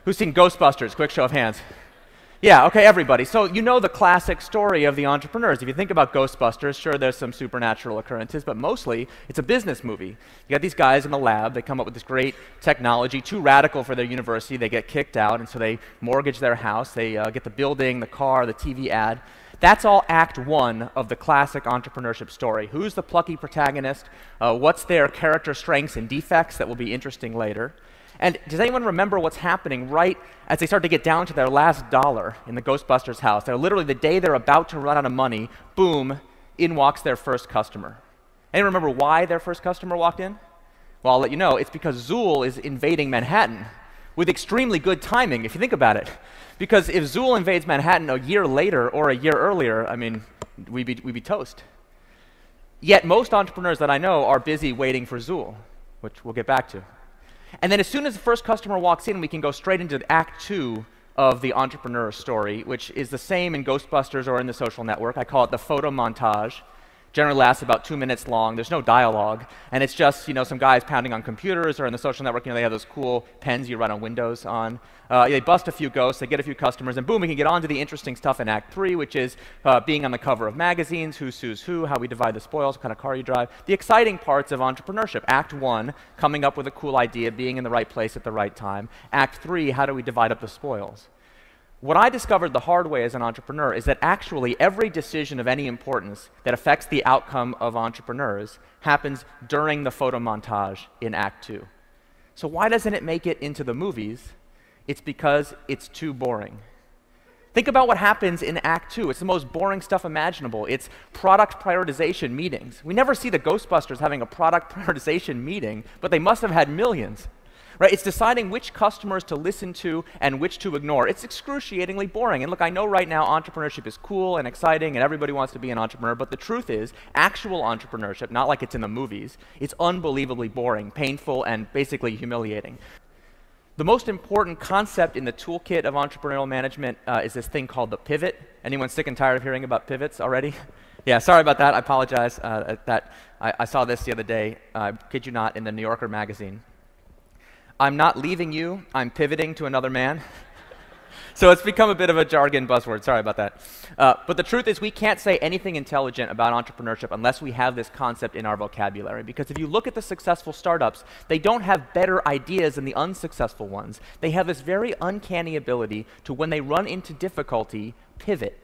Who's seen Ghostbusters? Quick show of hands. Yeah, okay, everybody. So you know the classic story of the entrepreneurs. If you think about Ghostbusters, sure, there's some supernatural occurrences, but mostly it's a business movie. You got these guys in the lab, they come up with this great technology, too radical for their university, they get kicked out, and so they mortgage their house, they get the building, the car, the TV ad. That's all act one of the classic entrepreneurship story. Who's the plucky protagonist? What's their character strengths and defects that will be interesting later? And does anyone remember what's happening right as they start to get down to their last dollar in the Ghostbusters house? They're literally, the day they're about to run out of money, boom, in walks their first customer. Anyone remember why their first customer walked in? Well, I'll let you know. It's because Zool is invading Manhattan with extremely good timing, if you think about it. Because if Zool invades Manhattan a year later or a year earlier, I mean, we'd be toast. Yet most entrepreneurs that I know are busy waiting for Zool, which we'll get back to. And then as soon as the first customer walks in, we can go straight into Act 2 of the entrepreneur story, which is the same in Ghostbusters or in The Social Network. I call it the photo montage. Generally lasts about 2 minutes long. There's no dialogue. And it's just, you know, some guys pounding on computers, or in The Social Network, you know, they have those cool pens you run on Windows on. They bust a few ghosts, they get a few customers, and boom, we can get on to the interesting stuff in Act 3, which is being on the cover of magazines, who sues who, how we divide the spoils, what kind of car you drive. The exciting parts of entrepreneurship. Act 1, coming up with a cool idea, being in the right place at the right time. Act 3, how do we divide up the spoils? What I discovered the hard way as an entrepreneur is that actually every decision of any importance that affects the outcome of entrepreneurs happens during the photo montage in Act 2. So why doesn't it make it into the movies? It's because it's too boring. Think about what happens in Act 2. It's the most boring stuff imaginable. It's product prioritization meetings. We never see the Ghostbusters having a product prioritization meeting, but they must have had millions. Right? It's deciding which customers to listen to and which to ignore. It's excruciatingly boring. And look, I know right now entrepreneurship is cool and exciting and everybody wants to be an entrepreneur, but the truth is, actual entrepreneurship, not like it's in the movies, it's unbelievably boring, painful, and basically humiliating. The most important concept in the toolkit of entrepreneurial management is this thing called the pivot. Anyone sick and tired of hearing about pivots already? Yeah, sorry about that. I apologize. I saw this the other day, kid you not, in the New Yorker magazine. I'm not leaving you, I'm pivoting to another man. So it's become a bit of a jargon buzzword, sorry about that. But the truth is we can't say anything intelligent about entrepreneurship unless we have this concept in our vocabulary. Because if you look at the successful startups, they don't have better ideas than the unsuccessful ones. They have this very uncanny ability to, when they run into difficulty, pivot.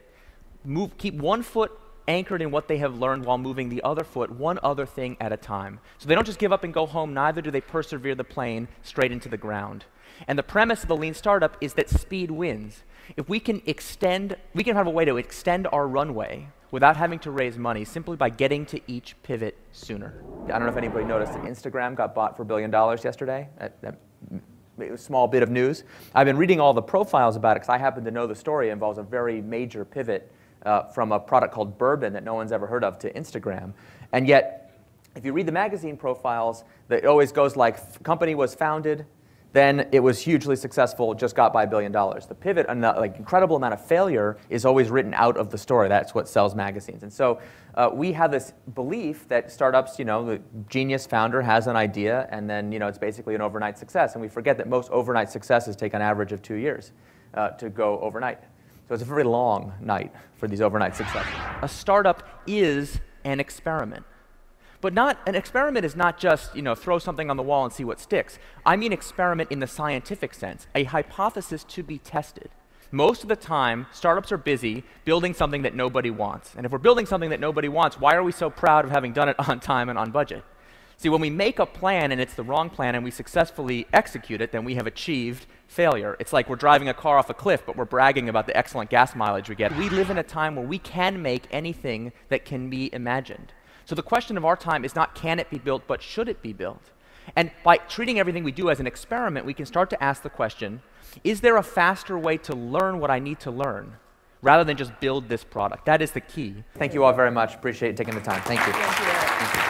Keep one foot anchored in what they have learned while moving the other foot, one other thing at a time. So they don't just give up and go home, neither do they persevere the plane straight into the ground. And the premise of the lean startup is that speed wins. If we can have a way to extend our runway without having to raise money simply by getting to each pivot sooner. I don't know if anybody noticed that Instagram got bought for $1 billion yesterday. A small bit of news. I've been reading all the profiles about it because I happen to know the story. It involves a very major pivot from a product called bourbon that no one's ever heard of to Instagram. And yet, if you read the magazine profiles, it always goes like, company was founded, then it was hugely successful, just got by $1 billion. The pivot and the incredible amount of failure is always written out of the story. That's what sells magazines. And so we have this belief that startups, you know, the genius founder has an idea, and then, you know, it's basically an overnight success. And we forget that most overnight successes take an average of 2 years to go overnight. So it's a very long night for these overnight successes. A startup is an experiment. But an experiment is not just, you know, throw something on the wall and see what sticks. I mean experiment in the scientific sense, a hypothesis to be tested. Most of the time, startups are busy building something that nobody wants. And if we're building something that nobody wants, why are we so proud of having done it on time and on budget? See, when we make a plan and it's the wrong plan and we successfully execute it, then we have achieved failure. It's like we're driving a car off a cliff, but we're bragging about the excellent gas mileage we get. We live in a time where we can make anything that can be imagined. So the question of our time is not can it be built, but should it be built? And by treating everything we do as an experiment, we can start to ask the question, is there a faster way to learn what I need to learn, rather than just build this product? That is the key. Thank you all very much. Appreciate you taking the time. Thank you. Thank you.